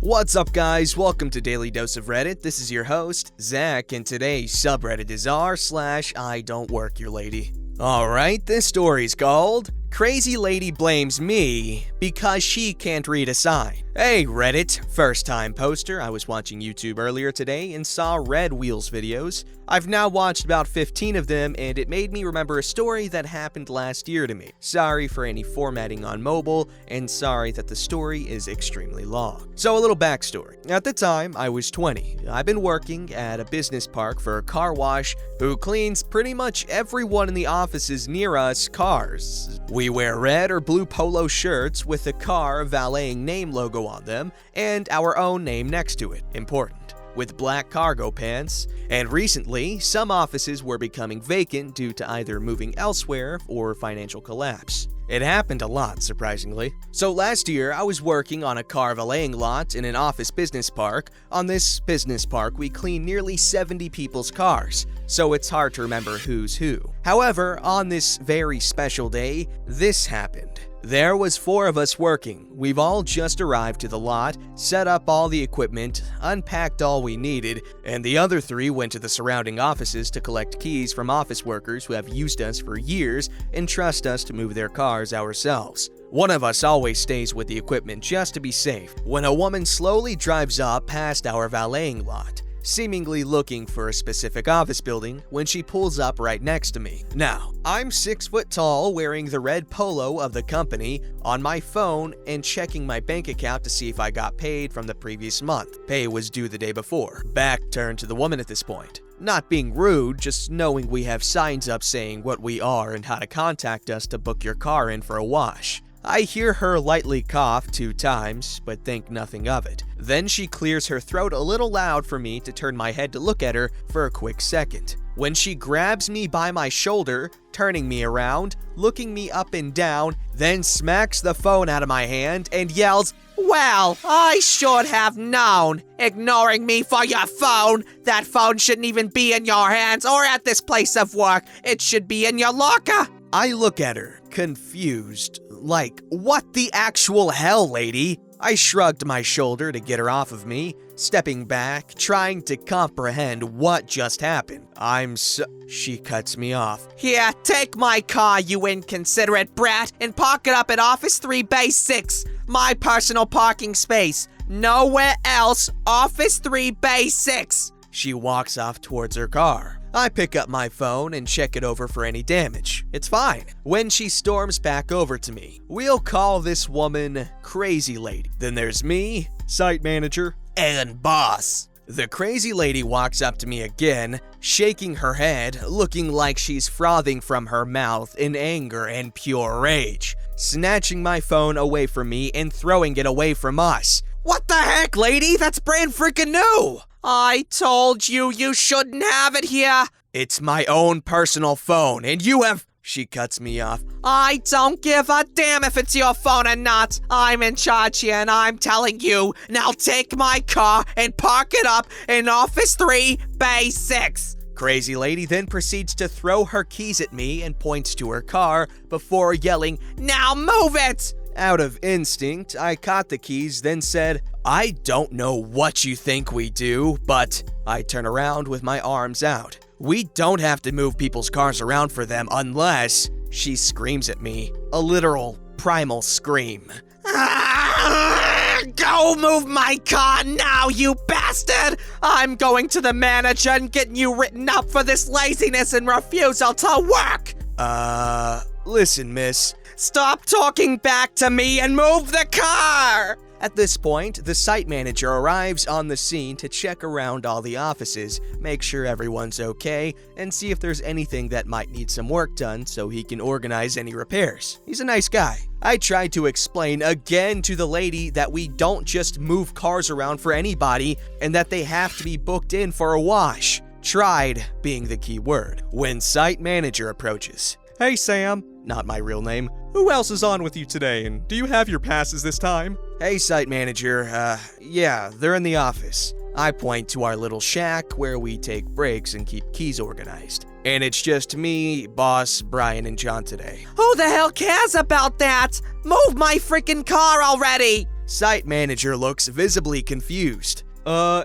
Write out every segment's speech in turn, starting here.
What's up, guys? Welcome to Daily Dose of Reddit. This is your host, Zach, and today's subreddit is r/IDontWorkHereLady. Alright, this story's called Crazy Lady Blames Me Because She Can't Read a Sign. Hey Reddit, first time poster. I was watching YouTube earlier today and saw Red Wheels videos. I've now watched about 15 of them and it made me remember a story that happened last year to me. Sorry for any formatting on mobile and sorry that the story is extremely long. So a little backstory. At the time, I was 20. I've been working at a business park for a car wash who cleans pretty much everyone in the offices near us cars. We wear red or blue polo shirts with the car valeting name logo on them and our own name next to it. Important. With black cargo pants, and recently, some offices were becoming vacant due to either moving elsewhere or financial collapse. It happened a lot, surprisingly. So last year, I was working on a car valeting lot in an office business park. On this business park, we clean nearly 70 people's cars, so it's hard to remember who's who. However, on this very special day, this happened. There was 4 of us working. We've all just arrived to the lot, set up all the equipment, unpacked all we needed, and the other 3 went to the surrounding offices to collect keys from office workers who have used us for years and trust us to move their cars ourselves. One of us always stays with the equipment just to be safe. When a woman slowly drives up past our valeting lot, seemingly looking for a specific office building when she pulls up right next to me. Now, I'm 6 foot tall, wearing the red polo of the company, on my phone and checking my bank account to see if I got paid from the previous month. Pay was due the day before. Back turned to the woman at this point. Not being rude, just knowing we have signs up saying what we are and how to contact us to book your car in for a wash. I hear her lightly cough 2 times, but think nothing of it. Then she clears her throat a little loud for me to turn my head to look at her for a quick second. When she grabs me by my shoulder, turning me around, looking me up and down, then smacks the phone out of my hand and yells, "Well, I should have known. Ignoring me for your phone. That phone shouldn't even be in your hands or at this place of work. It should be in your locker." I look at her, confused, like, what the actual hell, lady? I shrugged my shoulder to get her off of me, stepping back, trying to comprehend what just happened. She cuts me off. "Here, take my car, you inconsiderate brat, and park it up at Office 3 Bay 6, my personal parking space. Nowhere else, Office 3 Bay 6. She walks off towards her car. I pick up my phone and check it over for any damage. It's fine. When she storms back over to me, we'll call this woman Crazy Lady. Then there's me, site manager, and boss. The Crazy Lady walks up to me again, shaking her head, looking like she's frothing from her mouth in anger and pure rage, snatching my phone away from me and throwing it away from us. "What the heck, lady? That's brand freaking new!" "I told you you shouldn't have it here." "It's my own personal phone, and you have..." She cuts me off. "I don't give a damn if it's your phone or not. I'm in charge here, and I'm telling you. Now take my car and park it up in Office 3, Bay 6. Crazy Lady then proceeds to throw her keys at me and points to her car before yelling, "Now move it!" Out of instinct, I caught the keys, then said, "I don't know what you think we do, but..." I turn around with my arms out. "We don't have to move people's cars around for them unless..." She screams at me, a literal primal scream. "Go move my car now, you bastard! I'm going to the manager and getting you written up for this laziness and refusal to work!" Listen, miss. Stop talking back to me and move the car!" At this point, the site manager arrives on the scene to check around all the offices, make sure everyone's okay, and see if there's anything that might need some work done so he can organize any repairs. He's a nice guy. I tried to explain again to the lady that we don't just move cars around for anybody and that they have to be booked in for a wash. Tried being the key word. When site manager approaches. "Hey, Sam." Not my real name. "Who else is on with you today, and do you have your passes this time?" "Hey, site manager, yeah, they're in the office." I point to our little shack where we take breaks and keep keys organized. And it's just me, boss, Brian, and John today. "Who the hell cares about that? Move my freaking car already!" Site manager looks visibly confused.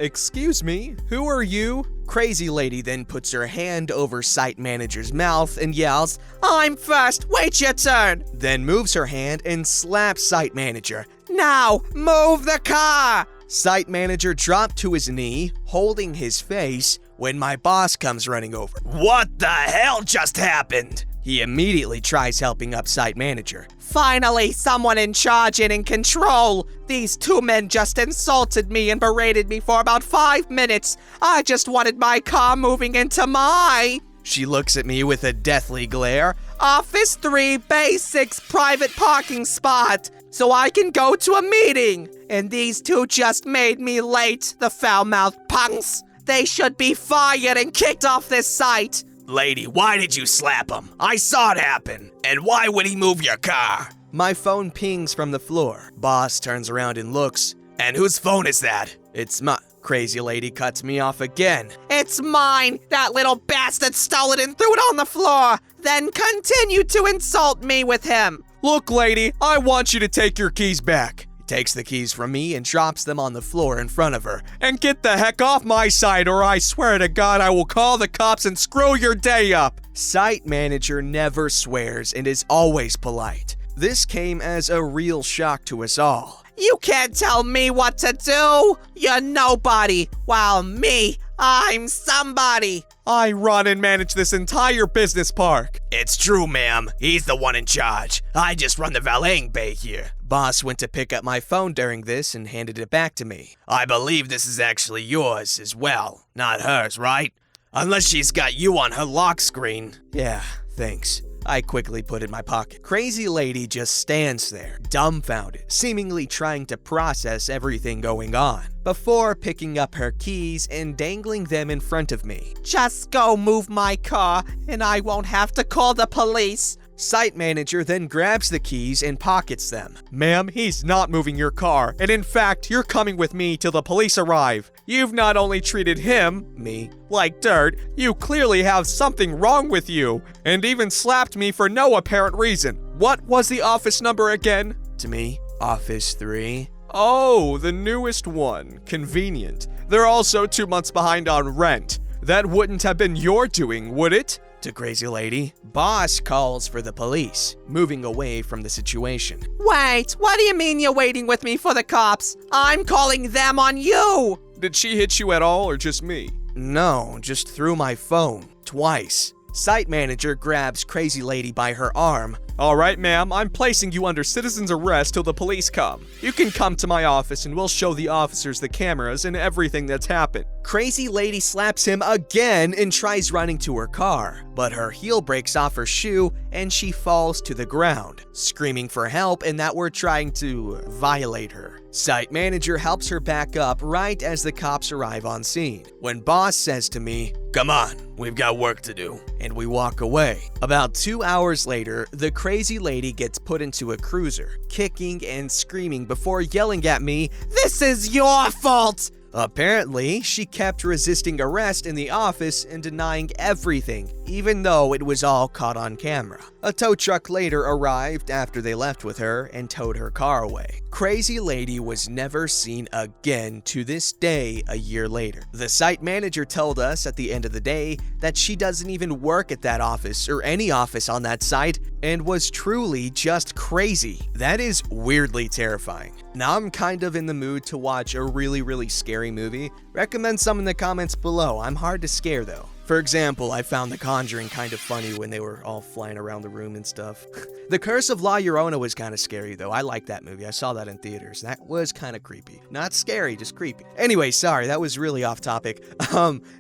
Excuse me, who are you? Crazy lady then puts her hand over site manager's mouth and yells, "I'm first, wait your turn!" Then moves her hand and slaps site manager. "Now, move the car!" Site manager dropped to his knee, holding his face, when my boss comes running over. "What the hell just happened?" He immediately tries helping up site manager. "Finally, someone in charge and in control. These two men just insulted me and berated me for about 5 minutes. I just wanted my car moving into my..." She looks at me with a deathly glare. "Office 3, Bay 6 private parking spot, so I can go to a meeting. And these two just made me late, the foul-mouthed punks. They should be fired and kicked off this site." "Lady, why did you slap him? I saw it happen. And why would he move your car?" My phone pings from the floor. Boss turns around and looks. "And whose phone is that?" "It's my..." Crazy lady cuts me off again. "It's mine! That little bastard stole it and threw it on the floor, then continued to insult me with him." "Look, lady, I want you to take your keys back." He takes the keys from me and drops them on the floor in front of her. "And get the heck off my side, or I swear to God I will call the cops and screw your day up." Site manager never swears and is always polite. This came as a real shock to us all. "You can't tell me what to do! You're nobody, while me, I'm somebody! I run and manage this entire business park." "It's true, ma'am. He's the one in charge. I just run the valeting bay here." Boss went to pick up my phone during this and handed it back to me. "I believe this is actually yours as well, not hers, right? Unless she's got you on her lock screen." "Yeah, thanks." I quickly put it in my pocket. Crazy lady just stands there, dumbfounded, seemingly trying to process everything going on, before picking up her keys and dangling them in front of me. "Just go move my car, and I won't have to call the police." Site manager then grabs the keys and pockets them. "Ma'am, he's not moving your car, and in fact, you're coming with me till the police arrive. You've not only treated him," me, "like dirt, you clearly have something wrong with you, and even slapped me for no apparent reason. What was the office number again?" To me, "Office 3. "Oh, the newest one. Convenient. They're also 2 months behind on rent. That wouldn't have been your doing, would it?" To crazy lady. Boss calls for the police, moving away from the situation. "Wait, what do you mean you're waiting with me for the cops? I'm calling them on you!" "Did she hit you at all, or just me?" "No, just threw my phone. Twice." Site manager grabs crazy lady by her arm. "All right, ma'am, I'm placing you under citizen's arrest till the police come. You can come to my office and we'll show the officers the cameras and everything that's happened." Crazy lady slaps him again and tries running to her car, but her heel breaks off her shoe and she falls to the ground, screaming for help and that we're trying to violate her. Site manager helps her back up right as the cops arrive on scene, when boss says to me, "Come on, we've got work to do," and we walk away. About 2 hours later, the crazy lady gets put into a cruiser, kicking and screaming before yelling at me, "This is your fault!" Apparently, she kept resisting arrest in the office and denying everything, even though it was all caught on camera. A tow truck later arrived after they left with her and towed her car away. Crazy lady was never seen again to this day a year later. The site manager told us at the end of the day that she doesn't even work at that office or any office on that site and was truly just crazy. That is weirdly terrifying. Now I'm kind of in the mood to watch a really scary movie. Recommend some in the comments below. I'm hard to scare though. For example, I found The Conjuring kind of funny when they were all flying around the room and stuff. The Curse of La Llorona was kind of scary though. I liked that movie. I saw that in theaters. That was kind of creepy. Not scary, just creepy. Anyway, sorry, that was really off topic.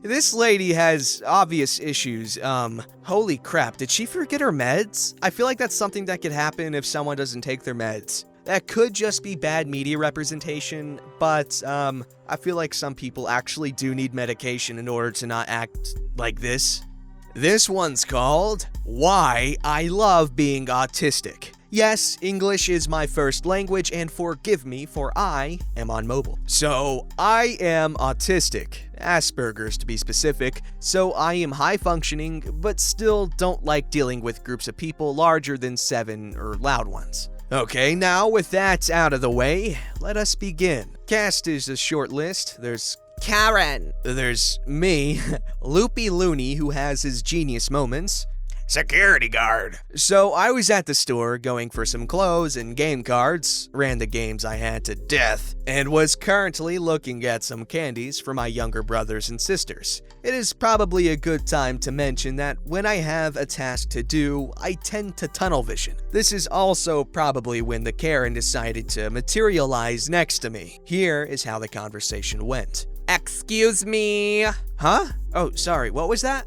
This lady has obvious issues. Holy crap, did she forget her meds? I feel like that's something that could happen if someone doesn't take their meds. That could just be bad media representation, but I feel like some people actually do need medication in order to not act like this. This one's called Why I Love Being Autistic. Yes, English is my first language, and forgive me for I am on mobile. So, I am autistic, Asperger's to be specific, so I am high functioning, but still don't like dealing with groups of people larger than 7 or loud ones. Okay, now with that out of the way, let us begin. Cast is a short list. There's Karen. There's me, Loopy Looney, who has his genius moments. Security guard. So I was at the store going for some clothes and game cards, ran the games I had to death, and was currently looking at some candies for my younger brothers and sisters. It is probably a good time to mention that when I have a task to do, I tend to tunnel vision. This is also probably when the Karen decided to materialize next to me. Here is how the conversation went. Excuse me. Huh? Oh, sorry, what was that?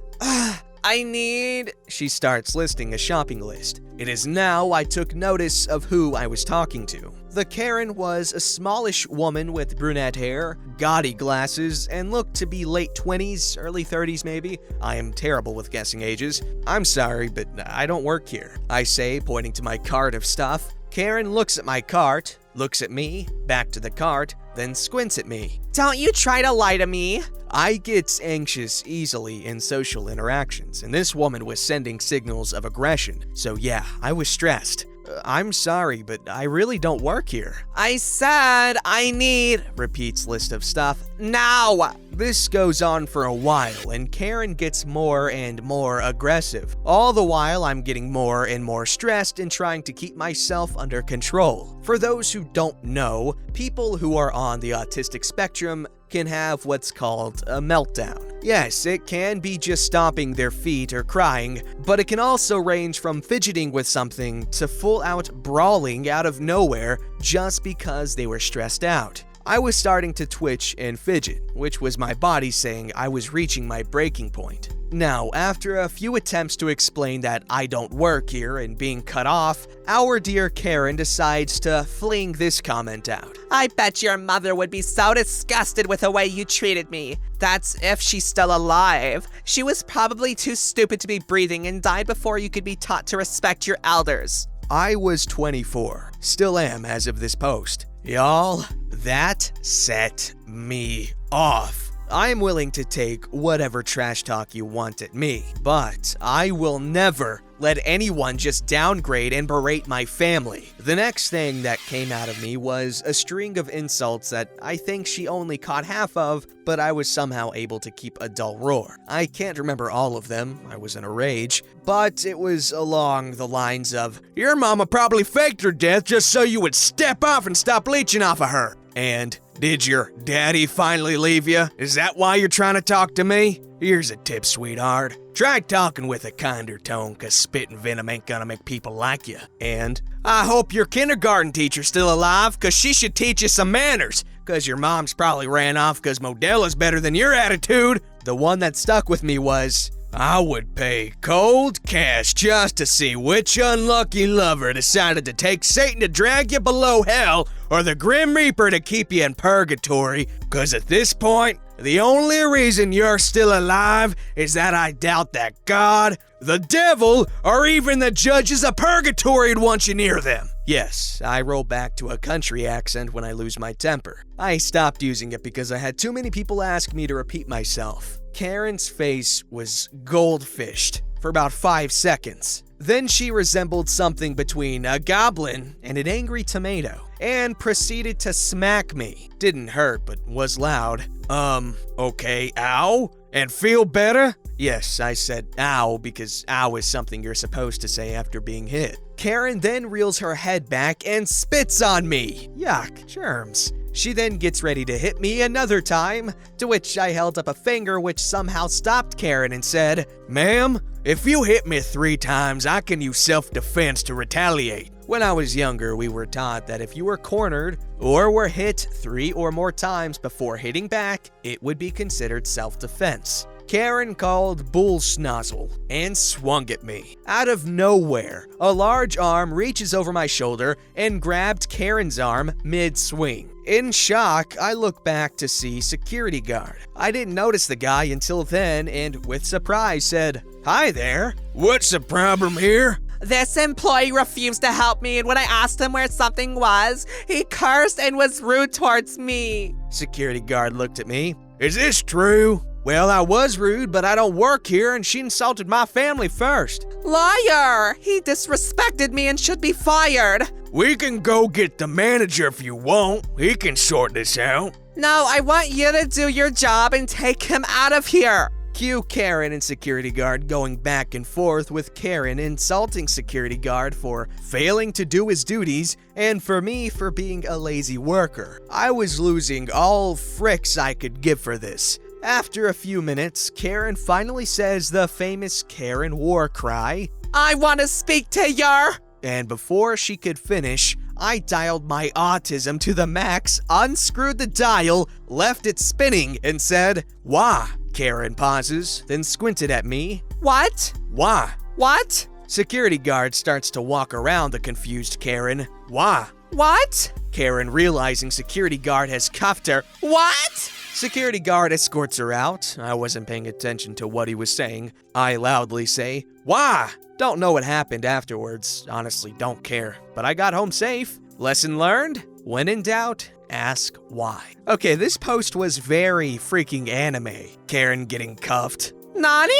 I need... She starts listing a shopping list. It is now I took notice of who I was talking to. The Karen was a smallish woman with brunette hair, gaudy glasses, and looked to be late 20s, early 30s maybe. I am terrible with guessing ages. I'm sorry, but I don't work here, I say, pointing to my cart of stuff. Karen looks at my cart, looks at me, back to the cart, then squints at me. Don't you try to lie to me. I get anxious easily in social interactions, and this woman was sending signals of aggression. So yeah, I was stressed. I'm sorry, but I really don't work here. I said I need, repeats list of stuff, now. This goes on for a while, and Karen gets more and more aggressive. All the while, I'm getting more and more stressed and trying to keep myself under control. For those who don't know, people who are on the autistic spectrum can have what's called a meltdown. Yes, it can be just stomping their feet or crying, but it can also range from fidgeting with something to full-out brawling out of nowhere just because they were stressed out. I was starting to twitch and fidget, which was my body saying I was reaching my breaking point. Now, after a few attempts to explain that I don't work here and being cut off, our dear Karen decides to fling this comment out. I bet your mother would be so disgusted with the way you treated me. That's if she's still alive. She was probably too stupid to be breathing and died before you could be taught to respect your elders. I was 24, still am as of this post. Y'all, that set me off. I'm willing to take whatever trash talk you want at me, but I will never let anyone just downgrade and berate my family. The next thing that came out of me was a string of insults that I think she only caught half of, but I was somehow able to keep a dull roar. I can't remember all of them, I was in a rage, but it was along the lines of, your mama probably faked her death just so you would step off and stop leeching off of her. And, did your daddy finally leave you? Is that why you're trying to talk to me? Here's a tip, sweetheart. Try talking with a kinder tone, cause spit and venom ain't gonna make people like you. And, I hope your kindergarten teacher's still alive, cause she should teach you some manners. Cause your mom's probably ran off cause Modella's better than your attitude. The one that stuck with me was, I would pay cold cash just to see which unlucky lover decided to take Satan to drag you below hell or the Grim Reaper to keep you in purgatory, cause at this point, the only reason you're still alive is that I doubt that God, the devil, or even the judges of purgatory would want you near them. Yes, I roll back to a country accent when I lose my temper. I stopped using it because I had too many people ask me to repeat myself. Karen's face was goldfished for about 5 seconds. Then she resembled something between a goblin and an angry tomato, and proceeded to smack me. Didn't hurt, but was loud. Okay, ow? And feel better? Yes, I said ow because ow is something you're supposed to say after being hit. Karen then reels her head back and spits on me. Yuck, germs. She then gets ready to hit me another time, to which I held up a finger which somehow stopped Karen and said, Ma'am, if you hit me 3 times, I can use self-defense to retaliate. When I was younger, we were taught that if you were cornered or were hit 3 or more times before hitting back, it would be considered self-defense. Karen called bull snozzle and swung at me. Out of nowhere, a large arm reaches over my shoulder and grabbed Karen's arm mid-swing. In shock, I look back to see security guard. I didn't notice the guy until then and with surprise said, Hi there. What's the problem here? This employee refused to help me, and when I asked him where something was, he cursed and was rude towards me. Security guard looked at me. Is this true? Well, I was rude, but I don't work here and she insulted my family first. Liar! He disrespected me and should be fired. We can go get the manager if you want. He can sort this out. No, I want you to do your job and take him out of here. Cue Karen and security guard going back and forth, with Karen insulting security guard for failing to do his duties and for me for being a lazy worker. I was losing all fricks I could give for this. After a few minutes, Karen finally says the famous Karen war cry, I want to speak to your... And before she could finish, I dialed my autism to the max, unscrewed the dial, left it spinning, and said, Wah? Karen pauses, then squinted at me. What? Wah? What? Security guard starts to walk around the confused Karen. Wah? What? Karen, realizing security guard has cuffed her. What? Security guard escorts her out. I wasn't paying attention to what he was saying. I loudly say, Wah? Don't know what happened afterwards. Honestly, don't care. But I got home safe. Lesson learned? When in doubt, ask why. Okay, this post was very freaking anime. Karen getting cuffed. Nani?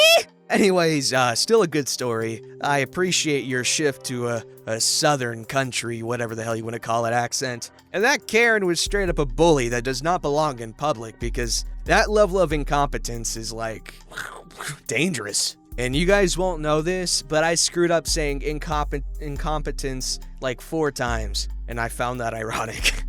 Anyways, still a good story. I appreciate your shift to a southern country, whatever the hell you want to call it, accent. And that Karen was straight up a bully that does not belong in public, because that level of incompetence is like dangerous. And you guys won't know this, but I screwed up saying incompetence like 4 times, and I found that ironic.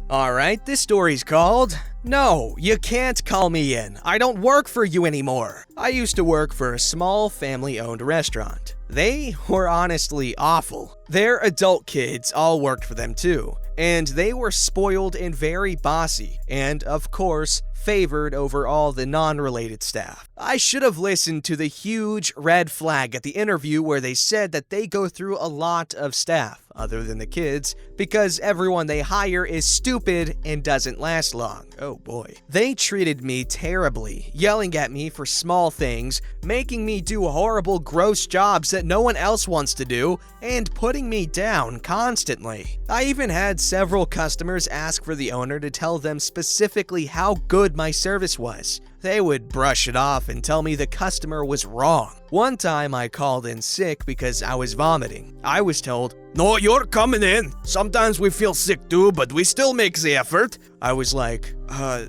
Alright, this story's called, No, You Can't Call Me In. I don't work for you anymore. I used to work for a small family-owned restaurant. They were honestly awful. Their adult kids all worked for them too, and they were spoiled and very bossy, and of course, favored over all the non-related staff. I should have listened to the huge red flag at the interview where they said that they go through a lot of staff, other than the kids, because everyone they hire is stupid and doesn't last long. Oh boy. They treated me terribly, yelling at me for small things, making me do horrible, gross jobs that no one else wants to do, and putting me down constantly. I even had several customers ask for the owner to tell them specifically how good my service was. They would brush it off and tell me the customer was wrong. One time I called in sick because I was vomiting. I was told, No, you're coming in. Sometimes we feel sick too, but we still make the effort. I was like,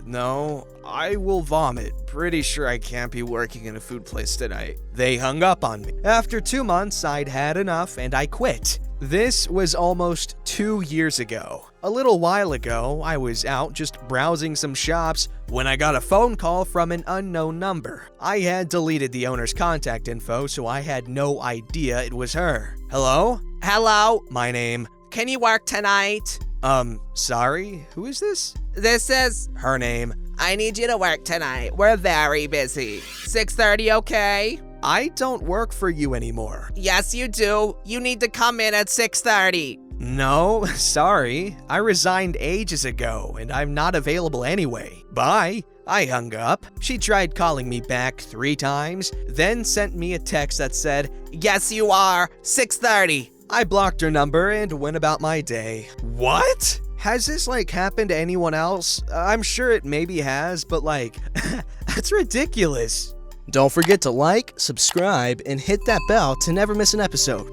no, I will vomit. Pretty sure I can't be working in a food place tonight. They hung up on me. After 2 months, I'd had enough and I quit. This was almost 2 years ago. A little while ago, I was out just browsing some shops when I got a phone call from an unknown number. I had deleted the owner's contact info, so I had no idea it was her. Hello? Hello? My name. Can you work tonight? Sorry? Who is this? This is... Her name. I need you to work tonight. We're very busy. 6:30, okay? I don't work for you anymore. Yes, you do. You need to come in at 6:30. No, sorry. I resigned ages ago, and I'm not available anyway. Bye. I hung up. She tried calling me back 3 times, then sent me a text that said, Yes, you are. 6:30. I blocked her number and went about my day. What? Has this, happened to anyone else? I'm sure it maybe has, but, that's ridiculous. Don't forget to like, subscribe, and hit that bell to never miss an episode.